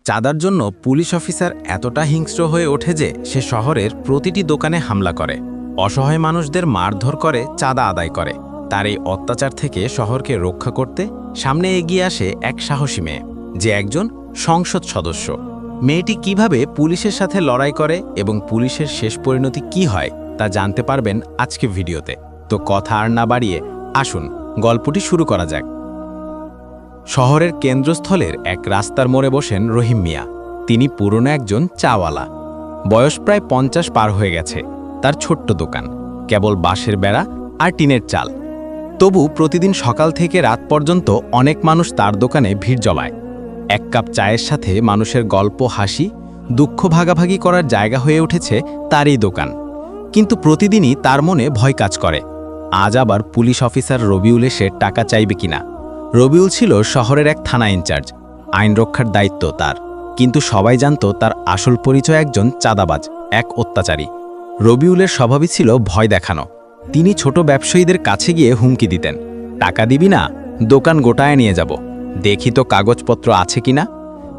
চাঁদার জন্য police officer এতটা হিংস্র হয়ে ওঠে যে সে শহরের প্রতিটি দোকানে হামলা করে, অসহায় মানুষদের মারধর করে, চাঁদা আদায় করে। তার এই অত্যাচার থেকে শহরকে রক্ষা করতে সামনে এগিয়ে আসে এক সাহসী মেয়ে, যে একজন সংসদ সদস্য। মেয়েটি কিভাবে পুলিশের সাথে লড়াই করে এবং পুলিশের শেষ পরিণতি কি হয় তা জানতে পারবেন আজকে ভিডিওতে। তো কথা আর না বাড়িয়ে আসুন গল্পটি শুরু করা যাক। শহরের কেন্দ্রস্থলের এক রাস্তার মোড়ে বসেন রহিম মিয়া। তিনি পুরনো একজন চাওয়ালা। বয়স প্রায় 50 পার হয়ে গেছে। তার ছোট্ট দোকান, কেবল বাঁশের বেড়া আর টিনের চাল। তবু প্রতিদিন সকাল থেকে রাত পর্যন্ত অনেক মানুষ তার দোকানে ভিড় জমায়। এক কাপ চায়ের সাথে মানুষের গল্প, হাসি, দুঃখ ভাগাভাগি করার জায়গা হয়ে উঠেছে তার এই দোকান। কিন্তু প্রতিদিনই তার মনে ভয় কাজ করে, আজ আবার পুলিশ অফিসার রবিউল এসে টাকা চাইবে কিনা। রবিউল ছিল শহরের এক থানা ইনচার্জ, আইন রক্ষার দায়িত্ব তার। কিন্তু সবাই জানত তার আসল পরিচয় একজন চাঁদাবাজ, এক অত্যাচারী। রবিউলের স্বভাবই ছিল ভয় দেখানো। তিনি ছোট ব্যবসায়ীদের কাছে গিয়ে হুমকি দিতেন, টাকা দিবি না, দোকান গোটায় নিয়ে যাব, দেখি তো কাগজপত্র আছে কিনা,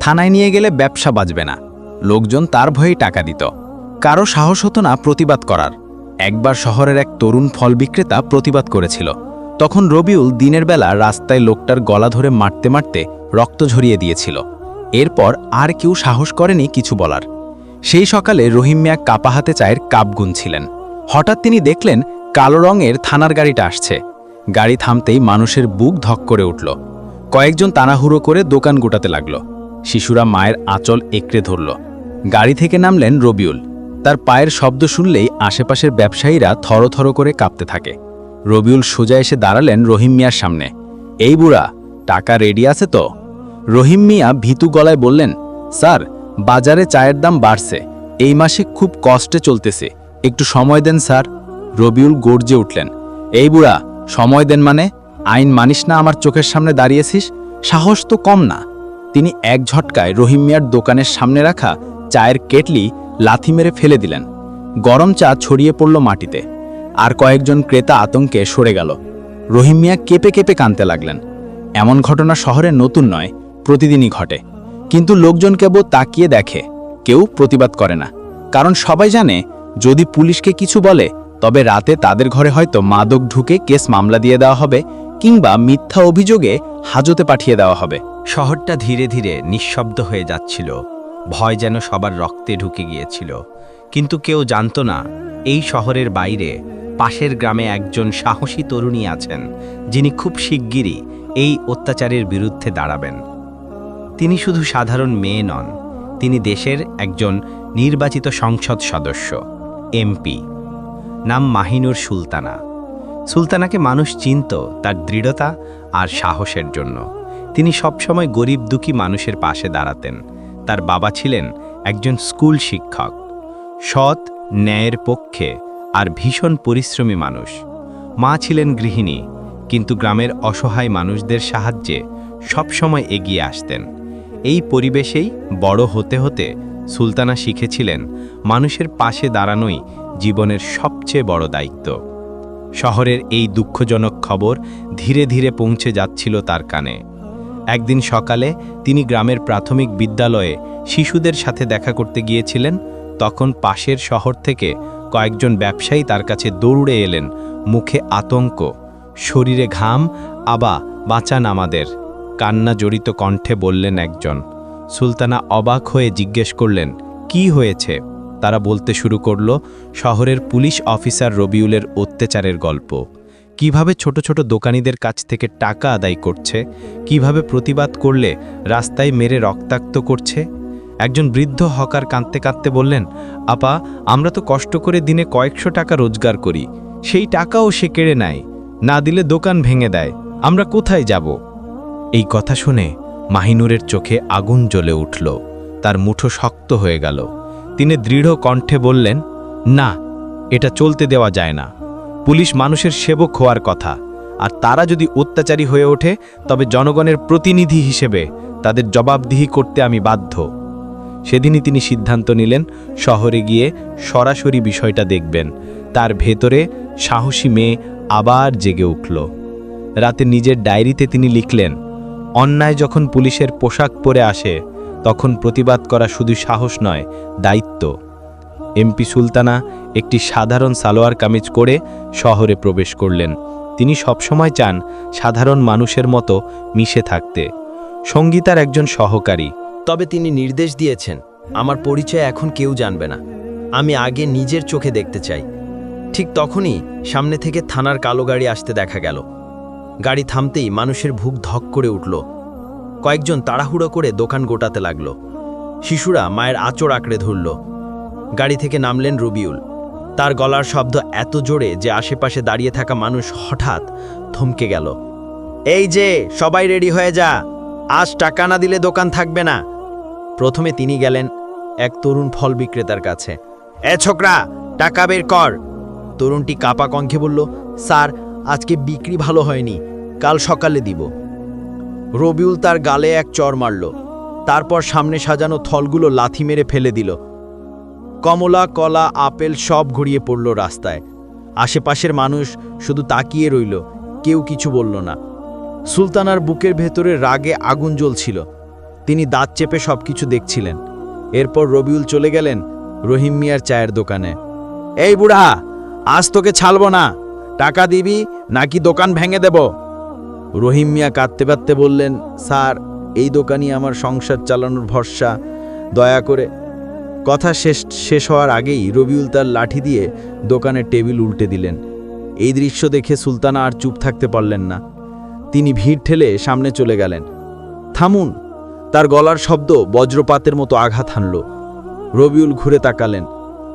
থানায় নিয়ে গেলে ব্যবসা বাঁচবে না। লোকজন তার ভয়েই টাকা দিত। কারো সাহস হতো না প্রতিবাদ করার। একবার শহরের এক তরুণ ফল বিক্রেতা প্রতিবাদ করেছিল। তখন রবিউল দিনের বেলা রাস্তায় লোকটার গলা ধরে মারতে মারতে রক্ত ঝরিয়ে দিয়েছিল। এরপর আর কেউ সাহস করেনি কিছু বলার। সেই সকালে রহিম মিয়া কাপা হাতে চায়ের কাপ গুনছিলেন। হঠাৎ তিনি দেখলেন কালো রঙের থানার গাড়িটা আসছে। গাড়ি থামতেই মানুষের বুক ধক করে উঠল। কয়েকজন তাড়াহুড়ো করে দোকান গোটাতে লাগল। শিশুরা মায়ের আঁচল একড়ে ধরল। গাড়ি থেকে নামলেন রবিউল। তার পায়ের শব্দ শুনলেই আশেপাশের ব্যবসায়ীরা থরথর করে কাঁপতে থাকে। রবিউল সোজা এসে দাঁড়ালেন রহিম মিয়ার সামনে। এই বুড়া, টাকা রেডি আছে তো? রহিম মিয়া ভীতু গলায় বললেন, স্যার, বাজারে চায়ের দাম বাড়ছে, এই মাসে খুব কষ্টে চলতেছে, একটু সময় দেন স্যার। রবিউল গর্জে উঠলেন, এই বুড়া, সময় দেন মানে? আইন মানিস না, আমার চোখের সামনে দাঁড়িয়েছিস? সাহস তো কম না। তিনি এক ঝটকায় রহিম মিয়ার দোকানের সামনে রাখা চায়ের কেটলি লাথি মেরে ফেলে দিলেন। গরম চা ছড়িয়ে পড়ল মাটিতে। আর কয়েকজন ক্রেতা আতঙ্কে সরে গেল। রহিম মিয়া কেঁপে কেঁপে কাঁদতে লাগলেন। এমন ঘটনা শহরে নতুন নয়, প্রতিদিনই ঘটে। কিন্তু লোকজন কেবল তাকিয়ে দেখে, কেউ প্রতিবাদ করে না। কারণ সবাই জানে, যদি পুলিশকে কিছু বলে তবে রাতে তাদের ঘরে হয়তো মাদক ঢুকে কেস মামলা দিয়ে দেওয়া হবে, কিংবা মিথ্যা অভিযোগে হাজতে পাঠিয়ে দেওয়া হবে। শহরটা ধীরে ধীরে নিঃশব্দ হয়ে যাচ্ছিল। ভয় যেন সবার রক্তে ঢুকে গিয়েছিল। কিন্তু কেউ জানত না, এই শহরের বাইরে পাশের গ্রামে একজন সাহসী তরুণী আছেন, যিনি খুব শিগগিরই এই অত্যাচারের বিরুদ্ধে দাঁড়াবেন। তিনি শুধু সাধারণ মেয়ে নন, তিনি দেশের একজন নির্বাচিত সংসদ সদস্য, এমপি। নাম মাহিনুর সুলতানা। সুলতানাকে মানুষ চিনত তার দৃঢ়তা আর সাহসের জন্য। তিনি সবসময় গরিব দুঃখী মানুষের পাশে দাঁড়াতেন। তার বাবা ছিলেন একজন স্কুল শিক্ষক, সৎ, ন্যায়ের পক্ষে আর ভীষণ পরিশ্রমী মানুষ। মা ছিলেন গৃহিণী, কিন্তু গ্রামের অসহায় মানুষদের সাহায্যে সবসময় এগিয়ে আসতেন। এই পরিবেশেই বড় হতে হতে সুলতানা শিখেছিলেন, মানুষের পাশে দাঁড়ানোই জীবনের সবচেয়ে বড় দায়িত্ব। শহরের এই দুঃখজনক খবর ধীরে ধীরে পৌঁছে যাচ্ছিল তার কানে। একদিন সকালে তিনি গ্রামের প্রাথমিক বিদ্যালয়ে শিশুদের সাথে দেখা করতে গিয়েছিলেন। তখন পাশের শহর থেকে কয়েকজন ব্যবসায়ী তার কাছে দৌড়ে এলেন, মুখে আতঙ্ক, শরীরে ঘাম। আবা, বাঁচান আমাদের, কান্না জড়িত কণ্ঠে বললেন একজন। সুলতানা অবাক হয়ে জিজ্ঞেস করলেন, কি হয়েছে? তারা বলতে শুরু করল শহরের পুলিশ অফিসার রবিউলের অত্যাচারের গল্প। কিভাবে ছোট ছোট দোকানীদের কাছ থেকে টাকা আদায় করছে, কিভাবে প্রতিবাদ করলে রাস্তায় মেরে রক্তাক্ত করছে। একজন বৃদ্ধ হকার কাঁদতে কাঁদতে বললেন, আপা, আমরা তো কষ্ট করে দিনে কয়েকশো টাকা রোজগার করি, সেই টাকাও সে কেড়ে নেয়, না দিলে দোকান ভেঙে দেয়, আমরা কোথায় যাব? এই কথা শুনে মাহিনুরের চোখে আগুন জ্বলে উঠল। তার মুঠো শক্ত হয়ে গেল। তিনি দৃঢ় কণ্ঠে বললেন, না, এটা চলতে দেওয়া যায় না। পুলিশ মানুষের সেবক হওয়ার কথা, আর তারা যদি অত্যাচারী হয়ে ওঠে তবে জনগণের প্রতিনিধি হিসেবে তাদের জবাবদিহি করতে আমি বাধ্য। সেদিনই তিনি সিদ্ধান্ত নিলেন, শহরে গিয়ে সরাসরি বিষয়টা দেখবেন। তার ভেতরে সাহসী মেয়ে আবার জেগে উঠল। রাতে নিজের ডায়েরিতে তিনি লিখলেন, অন্যায় যখন পুলিশের পোশাক পরে আসে তখন প্রতিবাদ করা শুধু সাহস নয়, দায়িত্ব। এমপি সুলতানা একটি সাধারণ সালোয়ার কামিজ করে শহরে প্রবেশ করলেন। তিনি সবসময় চান সাধারণ মানুষের মতো মিশে থাকতে। সঙ্গীতার একজন সহকারী। তবে তিনি নির্দেশ দিয়েছেন, আমার পরিচয় এখন কেউ জানবে না, আমি আগে নিজের চোখে দেখতে চাই। ঠিক তখনই সামনে থেকে থানার কালো গাড়ি আসতে দেখা গেল। গাড়ি থামতেই মানুষের বুক ধক করে উঠল। কয়েকজন তাড়াহুড়ো করে দোকান গোটাতে লাগল। শিশুরা মায়ের আঁচড় আঁকড়ে ধরল। গাড়ি থেকে নামলেন রবিউল। তার গলার শব্দ এত জোরে যে আশেপাশে দাঁড়িয়ে থাকা মানুষ হঠাৎ থমকে গেল। এই যে সবাই রেডি হয়ে যা, আজ টাকা না দিলে দোকান থাকবে না। প্রথমে তিনি গেলেন এক তরুণ ফল বিক্রেতার কাছে। এ ছোকরা, টাকা বের কর। তরুণটি কাপা কণ্ঠে বলল, স্যার, আজকে বিক্রি ভালো হয়নি, কাল সকালে দিব। রবিউল তার গালে এক চড় মারল, তারপর সামনে সাজানো থলগুলো লাথি মেরে ফেলে দিল। কমলা, কলা, আপেল সব গড়িয়ে পড়ল রাস্তায়। আশেপাশের মানুষ শুধু তাকিয়ে রইল, কেউ কিছু বলল না। সুলতানার বুকের ভেতরে রাগে আগুন জ্বলছিল। তিনি দাঁত চেপে সবকিছু দেখছিলেন। এরপর রবিউল চলে গেলেন রহিম মিয়ার চায়ের দোকানে। এই বুড়া, আজ তোকে ছাড়ব না, টাকা দিবি নাকি দোকান ভেঙে দেব? রহিম মিয়া কাঁদতে কাঁদতে বললেন, স্যার, এই দোকানই আমার সংসার চালানোর ভরসা, দয়া করে। কথা শেষ হওয়ার আগেই রবিউল তার লাঠি দিয়ে দোকানের টেবিল উল্টে দিলেন। এই দৃশ্য দেখে সুলতানা আর চুপ থাকতে পারলেন না। তিনি ভিড় ঠেলে সামনে চলে গেলেন। থামুন! তার গলার শব্দ বজ্রপাতের মতো আঘাত হানল। রবিউল ঘুরে তাকালেন।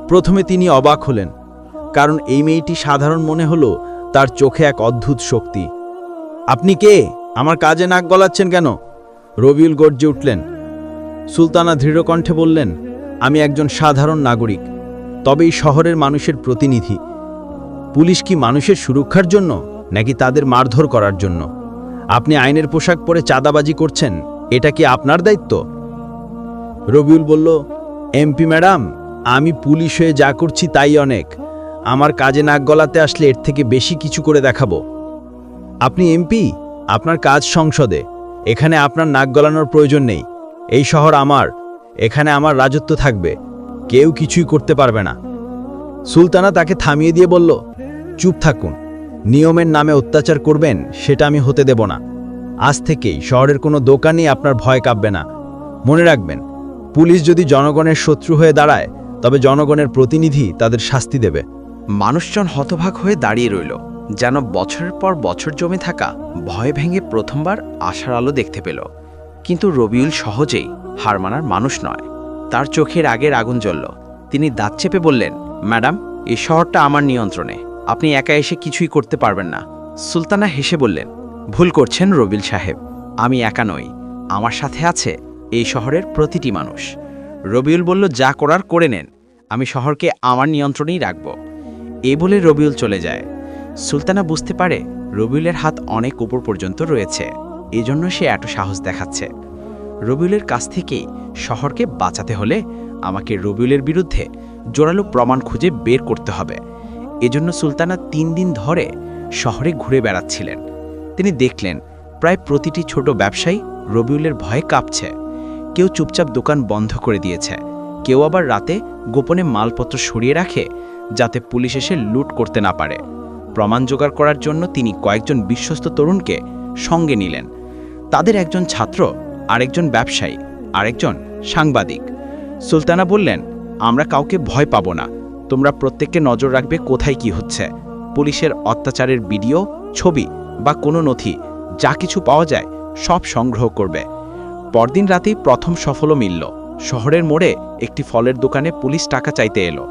প্রথমে তিনি অবাক হলেন, কারণ এই মেয়েটি সাধারণ মনে হলো তার চোখে এক অদ্ভুত শক্তি। আপনি কে? আমার কাজে নাক গলাচ্ছেন কেন? রবিউল গর্জে উঠলেন। সুলতানা দৃঢ় কণ্ঠে বললেন, আমি একজন সাধারণ নাগরিক, তবে এই শহরের মানুষের প্রতিনিধি। পুলিশ কি মানুষের সুরক্ষার জন্য নাকি তাদের মারধর করার জন্য? আপনি আইনের পোশাক পরে চাঁদাবাজি করছেন, এটা কি আপনার দায়িত্ব? রবিউল বলল, এমপি ম্যাডাম, আমি পুলিশ হয়ে যা করছি তাই অনেক। আমার কাজে নাক গলাতে আসলে এর থেকে বেশি কিছু করে দেখাবো। আপনি এমপি, আপনার কাজ সংসদে, এখানে আপনার নাক গলানোর প্রয়োজন নেই। এই শহর আমার, এখানে আমার রাজত্ব থাকবে, কেউ কিছুই করতে পারবে না। সুলতানা তাকে থামিয়ে দিয়ে বলল, চুপ থাকুন, নিয়মের নামে অত্যাচার করবেন সেটা আমি হতে দেব না। আজ থেকেই শহরের কোনো দোকানই আপনার ভয় কাঁপবে না। মনে রাখবেন, পুলিশ যদি জনগণের শত্রু হয়ে দাঁড়ায়, তবে জনগণের প্রতিনিধি তাদের শাস্তি দেবে। মানুষজন হতবাক হয়ে দাঁড়িয়ে রইল, যেন বছরের পর বছর জমে থাকা ভয় ভেঙে প্রথমবার আশার আলো দেখতে পেল। কিন্তু রবিউল সহজেই হার মানার মানুষ নয়। তার চোখের আগের আগুন জ্বলল। তিনি দাঁত চেপে বললেন, ম্যাডাম, এই শহরটা আমার নিয়ন্ত্রণে, আপনি একা এসে কিছুই করতে পারবেন না। সুলতানা হেসে বললেন, ভুল করছেন রবিউল সাহেব, আমি একা নই, আমার সাথে আছে এই শহরের প্রতিটি মানুষ। রবিউল বলল, যা করার করে নেন, আমি শহরকে আমার নিয়ন্ত্রণেই রাখব। এই বলে রবিউল চলে যায়। সুলতানা বুঝতে পারে রবিউলের হাত অনেক উপর পর্যন্ত রয়েছে, এজন্য সে এত সাহস দেখাচ্ছে। রবিউলের কাছ থেকেই শহরকে বাঁচাতে হলে আমাকে রবিউলের বিরুদ্ধে জোরালো প্রমাণ খুঁজে বের করতে হবে। এজন্য সুলতানা 3 দিন ধরে শহরে ঘুরে বেড়াচ্ছিলেন। তিনি দেখলেন প্রায় প্রতিটি ছোট ব্যবসায়ী রবিউলের ভয়ে কাঁপছে। কেউ চুপচাপ দোকান বন্ধ করে দিয়েছে, কেউ আবার রাতে গোপনে মালপত্র সরিয়ে রাখে যাতে পুলিশ এসে লুট করতে না পারে। প্রমাণ জোগাড় করার জন্য তিনি কয়েকজন বিশ্বস্ত তরুণকে সঙ্গে নিলেন। তাদের একজন ছাত্র, আরেকজন ব্যবসায়ী, আরেকজন সাংবাদিক। সুলতানা বললেন, আমরা কাউকে ভয় পাবো না, তোমরা প্রত্যেককে নজর রাখবে কোথায় কি হচ্ছে। পুলিশের অত্যাচারের ভিডিও, ছবি বা কোনো নথি যা কিছু পাওয়া যায় সব সংগ্রহ করবে। পরদিন রাতেই প্রথম সফলও মিলল। শহরের মোড়ে একটি ফলের দোকানে পুলিশ টাকা চাইতে এলো।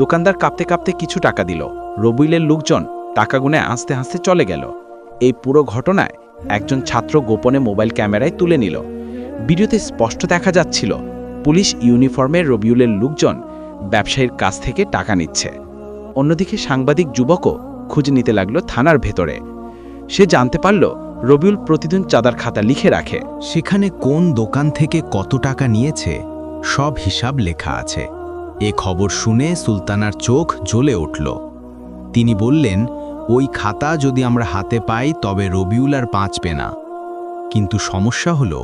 দোকানদার কাঁপতে কাঁপতে কিছু টাকা দিল। রবিউলের লোকজন টাকা গুনে হাসতে হাসতে চলে গেল। এই পুরো ঘটনায় একজন ছাত্র গোপনে মোবাইল ক্যামেরায় তুলে নিল। ভিডিওতে স্পষ্ট দেখা যাচ্ছিল পুলিশ ইউনিফর্মের রবিউলের লোকজন ব্যবসায়ীর কাছ থেকে টাকা নিচ্ছে। অন্যদিকে সাংবাদিক যুবকও খুঁজ নিতে লাগলো থানার ভেতরে। সে জানতে পারল রবিউল প্রতিদিন চাঁদার খাতা লিখে রাখে। সেখানে কোন দোকান থেকে কত টাকা নিয়েছে সব হিসাব লেখা আছে। এ খবর শুনে সুলতানার চোখ জ্বলে উঠল। তিনি বললেন, ওই খাতা যদি আমরা হাতে পাই তবে রবিউল আর বাঁচবে না। কিন্তু সমস্যা হলো,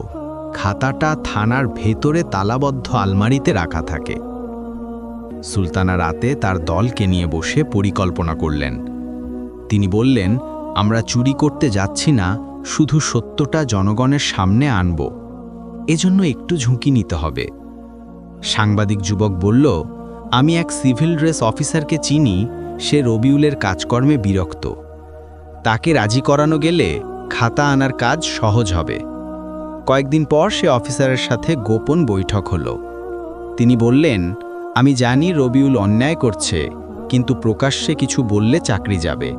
খাতাটা থানার ভেতরে তালাবদ্ধ আলমারিতে রাখা থাকে। সুলতানা রাতে তার দলকে নিয়ে বসে পরিকল্পনা করলেন। তিনি বললেন, আমরা চুরি করতে যাচ্ছি না, শুধু সত্যটা জনগণের সামনে আনব। এজন্য একটু ঝুঁকি নিতে হবে। সাংবাদিক যুবক বলল, আমি এক সিভিল ড্রেস অফিসারকে চিনি, সে রবিউলের কাজকর্মে বিরক্ত। তাকে রাজি করানো গেলে খাতা আনার কাজ সহজ হবে। কয়েকদিন পর সে অফিসারের সাথে গোপন বৈঠক হলো। তিনি বললেন, আমি জানি রবিউল অন্যায় করছে, কিন্তু প্রকাশ্যে কিছু বললে চাকরি যাবে।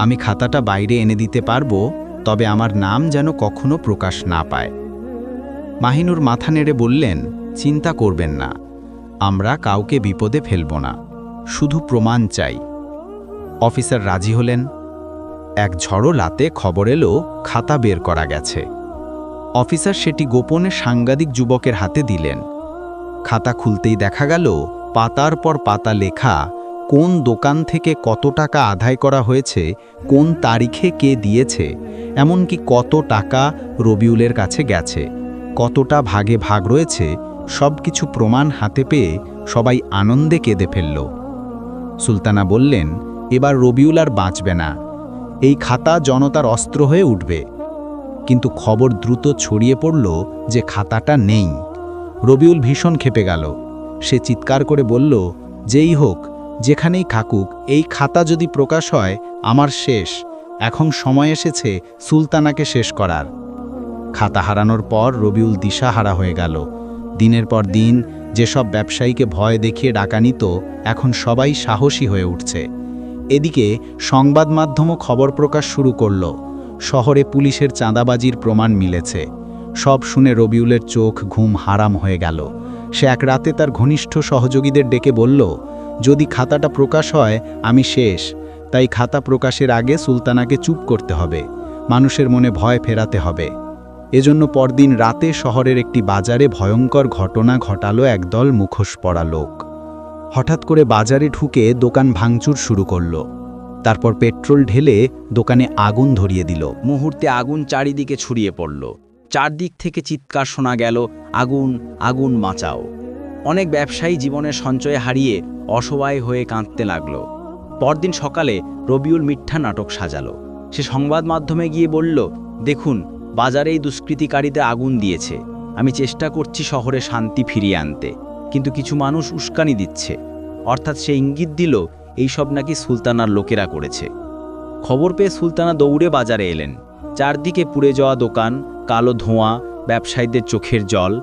আমি খাতাটা বাইরে এনে দিতে পারবো, তবে আমার নাম যেন কখনো প্রকাশ না পায়। মাহিনুর মাথা নেড়ে বললেন, চিন্তা করবেন না, আমরা কাউকে বিপদে ফেলব না, শুধু প্রমাণ চাই। অফিসার রাজি হলেন। এক ঝড়ো রাতে খবর এলো খাতা বের করা গেছে। অফিসার সেটি গোপনে সাংবাদিক যুবকের হাতে দিলেন। খাতা খুলতেই দেখা গেল পাতার পর পাতা লেখা, কোন দোকান থেকে কত টাকা আদায় করা হয়েছে, কোন তারিখে কে দিয়েছে, এমনকি কত টাকা রবিউলের কাছে গেছে, কতটা ভাগে ভাগ রয়েছে, সব কিছু প্রমাণ হাতে পেয়ে সবাই আনন্দে কেঁদে ফেলল। সুলতানা বললেন, এবার রবিউল আর বাঁচবে না, এই খাতা জনতার অস্ত্র হয়ে উঠবে। কিন্তু খবর দ্রুত ছড়িয়ে পড়ল যে খাতাটা নেই। রবিউল ভীষণ ক্ষেপে গেল। সে চিৎকার করে বলল, যেই হোক, যেখানেই থাকুক, এই খাতা যদি প্রকাশ হয় আমার শেষ। এখন সময় এসেছে সুলতানাকে শেষ করার। খাতা হারানোর পর রবিউল দিশাহারা হয়ে গেল। দিনের পর দিন যেসব ব্যবসায়ীকে ভয় দেখিয়ে ডাকা নিত, এখন সবাই সাহসী হয়ে উঠছে। এদিকে সংবাদ মাধ্যমও খবর প্রকাশ শুরু করল। শহরে পুলিশের চাঁদাবাজির প্রমাণ মিলেছে। সব শুনে রবিউলের চোখ ঘুম হারাম হয়ে গেল। সে এক রাতে তার ঘনিষ্ঠ সহযোগীদের ডেকে বলল, যদি খাতাটা প্রকাশ হয় আমি শেষ, তাই খাতা প্রকাশের আগে সুলতানাকে চুপ করতে হবে, মানুষের মনে ভয় ফেরাতে হবে। এজন্য পরদিন রাতে শহরের একটি বাজারে ভয়ঙ্কর ঘটনা ঘটালো একদল মুখোশ পরা লোক। হঠাৎ করে বাজারে ঢুকে দোকান ভাঙচুর শুরু করল। তারপর পেট্রোল ঢেলে দোকানে আগুন ধরিয়ে দিল। মুহূর্তে আগুন চারিদিকে ছড়িয়ে পড়ল। চারদিক থেকে চিৎকার শোনা গেল, আগুন, আগুন বাঁচাও। অনেক ব্যবসায়ী জীবনের সঞ্চয় হারিয়ে অসহায় হয়ে কাঁদতে লাগল। পরদিন সকালে রবিউল মিথ্যা নাটক সাজালো। সে সংবাদ মাধ্যমে গিয়ে বলল, দেখুন, বাজারেই দুষ্কৃতিকারীদের আগুন দিয়েছে। আমি চেষ্টা করছি শহরে শান্তি ফিরিয়ে আনতে, কিন্তু কিছু মানুষ উস্কানি দিচ্ছে। অর্থাৎ সে ইঙ্গিত দিল এইসব নাকি সুলতানার লোকেরা করেছে। খবর পেয়ে সুলতানা দৌড়ে বাজারে এলেন। চারদিকে পুড়ে যাওয়া দোকান, কালো ধোঁয়া, ব্যবসায়ীদের চোখের জল।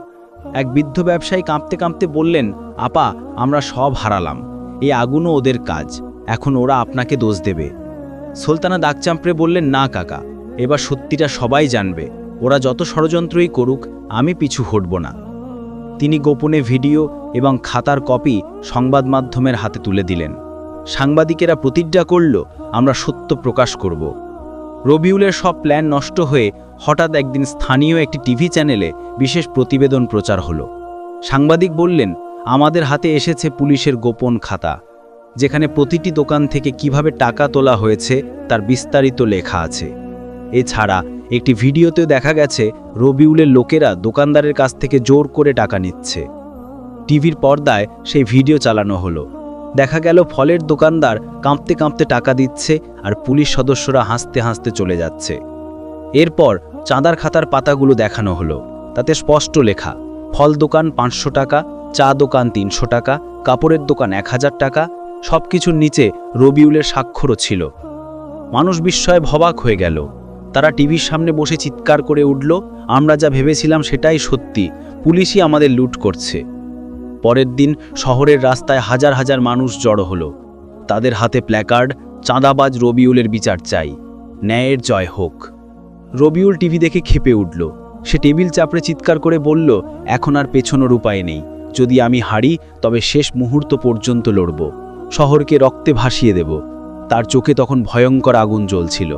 এক বৃদ্ধ ব্যবসায়ী কাঁপতে কাঁপতে বললেন, আপা, আমরা সব হারালাম, এই আগুনও ওদের কাজ, এখন ওরা আপনাকে দোষ দেবে। সুলতানা দাগ চাপড়ে বললেন, না কাকা, এবার সত্যিটা সবাই জানবে। ওরা যত ষড়যন্ত্রই করুক, আমি পিছু হটব না। তিনি গোপনে ভিডিও এবং খাতার কপি সংবাদ মাধ্যমের হাতে তুলে দিলেন। সাংবাদিকেরা প্রতিজ্ঞা করল, আমরা সত্য প্রকাশ করব। রবিউলের সব প্ল্যান নষ্ট হয়ে হঠাৎ একদিন স্থানীয় একটি টিভি চ্যানেলে বিশেষ প্রতিবেদন প্রচার হলো। সাংবাদিক বললেন, আমাদের হাতে এসেছে পুলিশের গোপন খাতা, যেখানে প্রতিটি দোকান থেকে কিভাবে টাকা তোলা হয়েছে তার বিস্তারিত লেখা আছে। এছাড়া একটি ভিডিওতেও দেখা গেছে রবিউলের লোকেরা দোকানদারের কাছ থেকে জোর করে টাকা নিচ্ছে। টিভির পর্দায় সেই ভিডিও চালানো হলো। দেখা গেল ফলের দোকানদার কাঁপতে কাঁপতে টাকা দিচ্ছে, আর পুলিশ সদস্যরা হাসতে হাসতে চলে যাচ্ছে। এরপর চাঁদার খাতার পাতাগুলো দেখানো হলো। তাতে স্পষ্ট লেখা, ফল দোকান 500 টাকা, চা দোকান 300 টাকা, কাপড়ের দোকান 1000 টাকা। সব কিছুর নিচে রবিউলের স্বাক্ষরও ছিল। মানুষ বিস্ময়ে ভবাক হয়ে গেল। তারা টিভির সামনে বসে চিৎকার করে উঠল, আমরা যা ভেবেছিলাম সেটাই সত্যি, পুলিশই আমাদের লুট করছে। পরের দিন শহরের রাস্তায় হাজার হাজার মানুষ জড়ো হলো। তাদের হাতে প্ল্যাকার্ড, চাঁদাবাজ রবিউলের বিচার চাই, ন্যায়ের জয় হোক। রবিউল টিভি দেখে ক্ষেপে উঠল। সে টেবিল চাপড়ে চিৎকার করে বলল, এখন আর পেছনোর উপায় নেই। যদি আমি হারি, তবে শেষ মুহূর্ত পর্যন্ত লড়ব, শহরকে রক্তে ভাসিয়ে দেব। তার চোখে তখন ভয়ঙ্কর আগুন জ্বলছিল।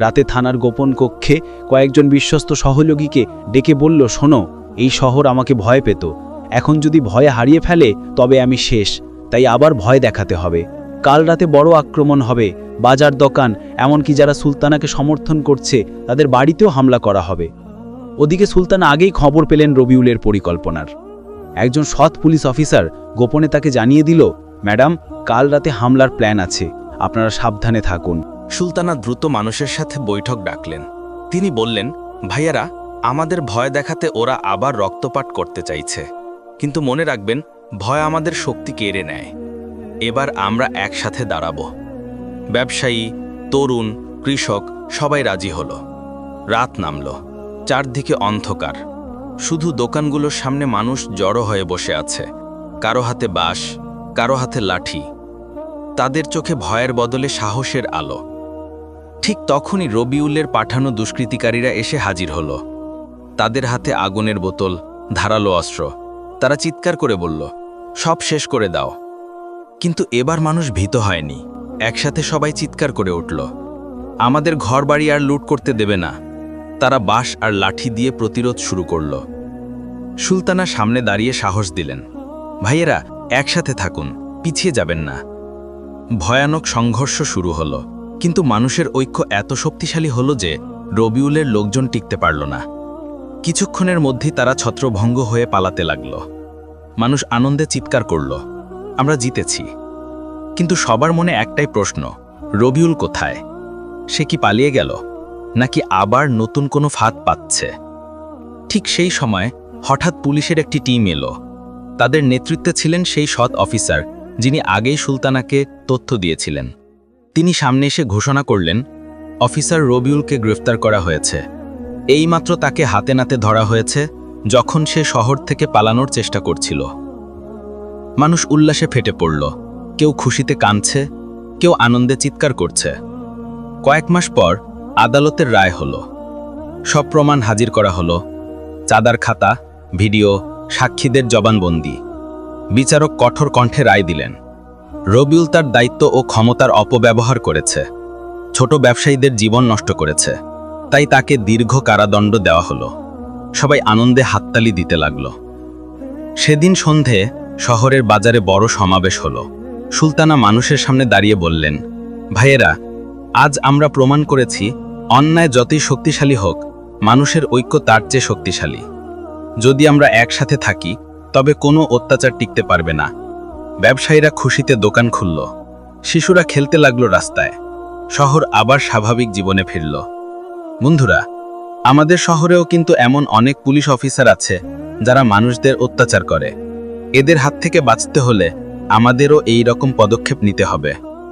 রাতে থানার গোপন কক্ষে কয়েকজন বিশ্বস্ত সহযোগীকে ডেকে বলল, শোনো, এই শহর আমাকে ভয় পেত, এখন যদি ভয়ে হারিয়ে ফেলে তবে আমি শেষ, তাই আবার ভয় দেখাতে হবে। কাল রাতে বড় আক্রমণ হবে, বাজার দোকান, এমনকি যারা সুলতানাকে সমর্থন করছে তাদের বাড়িতেও হামলা করা হবে। ওদিকে সুলতানা আগেই খবর পেলেন রবিউলের পরিকল্পনার। একজন সৎ পুলিশ অফিসার গোপনে তাকে জানিয়ে দিল, ম্যাডাম, কাল রাতে হামলার প্ল্যান আছে, আপনারা সাবধানে থাকুন। সুলতানা দ্রুত মানুষের সাথে বৈঠক ডাকলেন। তিনি বললেন, ভাইয়ারা, আমাদের ভয় দেখাতে ওরা আবার রক্তপাত করতে চাইছে, কিন্তু মনে রাখবেন, ভয় আমাদের শক্তি কেড়ে নেয়। এবার আমরা একসাথে দাঁড়াবো। ব্যবসায়ী, তরুণ, কৃষক সবাই রাজি হলো। রাত নামল, চারদিকে অন্ধকার। শুধু দোকানগুলোর সামনে মানুষ জড়ো হয়ে বসে আছে, কারো হাতে বাঁশ, কারো হাতে লাঠি। তাদের চোখে ভয়ের বদলে সাহসের আলো। ঠিক তখনই রবিউলের পাঠানো দুষ্কৃতিকারীরা এসে হাজির হলো। তাদের হাতে আগুনের বোতল, ধারালো অস্ত্র। তারা চিৎকার করে বলল, সব শেষ করে দাও। কিন্তু এবার মানুষ ভীত হয়নি। একসাথে সবাই চিৎকার করে উঠল, আমাদের ঘরবাড়ি আর লুট করতে দেবে না। তারা বাঁশ আর লাঠি দিয়ে প্রতিরোধ শুরু করল। সুলতানা সামনে দাঁড়িয়ে সাহস দিলেন, ভাইয়েরা, একসাথে থাকুন, পিছিয়ে যাবেন না। ভয়ানক সংঘর্ষ শুরু হলো, কিন্তু মানুষের ঐক্য এত শক্তিশালী হলো যে রবিউলের লোকজন টিকতে পারল না। কিছুক্ষণের মধ্যেই তারা ছত্রভঙ্গ হয়ে পালাতে লাগল। মানুষ আনন্দে চিৎকার করল, আমরা জিতেছি। কিন্তু সবার মনে একটাই প্রশ্ন, রবিউল কোথায়? সে কি পালিয়ে গেল, নাকি আবার নতুন কোনো ফাঁদ পাচ্ছে? ঠিক সেই সময় হঠাৎ পুলিশের একটি টিম এলো। তাদের নেতৃত্বে ছিলেন সেই সৎ অফিসার যিনি আগেই সুলতানাকে তথ্য দিয়েছিলেন। তিনি সামনে এসে ঘোষণা করলেন, অফিসার রবিউলকে গ্রেফতার করা হয়েছে। এইমাত্র তাকে হাতে নাতে ধরা হয়েছে যখন সে শহর থেকে পালানোর চেষ্টা করছিল। মানুষ উল্লাসে ফেটে পড়ল, কেউ খুশিতে কাঁদছে, কেউ আনন্দে চিৎকার করছে। কয়েক মাস পর আদালতের রায় হলো। সব প্রমাণ হাজির করা হলো, চাঁদার খাতা, ভিডিও, সাক্ষীদের জবানবন্দি। বিচারক কঠোর কণ্ঠে রায় দিলেন, রবিউল তার দায়িত্ব ও ক্ষমতার অপব্যবহার করেছে, ছোট ব্যবসায়ীদের জীবন নষ্ট করেছে, তাই তাকে দীর্ঘ কারাদণ্ড দেওয়া হলো। সবাই আনন্দে হাততালি দিতে লাগল। সেদিন সন্ধে শহরের বাজারে বড় সমাবেশ হলো। সুলতানা মানুষের সামনে দাঁড়িয়ে বললেন, ভাইয়েরা, আজ আমরা প্রমাণ করেছি, অন্যায় যতই শক্তিশালী হোক, মানুষের ঐক্য তার চেয়ে শক্তিশালী। যদি আমরা একসাথে থাকি, তবে কোনো অত্যাচার টিকতে পারবে না। ব্যবসায়ীরা খুশিতে দোকান খুলল, শিশুরা খেলতে লাগলো রাস্তায়। শহর আবার স্বাভাবিক জীবনে ফিরল। বন্ধুরা, আমাদের শহরেও কিন্তু এমন অনেক পুলিশ অফিসার আছে যারা মানুষদের অত্যাচার করে। এদের হাত থেকে বাঁচতে হলে আমাদেরও এই রকম পদক্ষেপ নিতে হবে।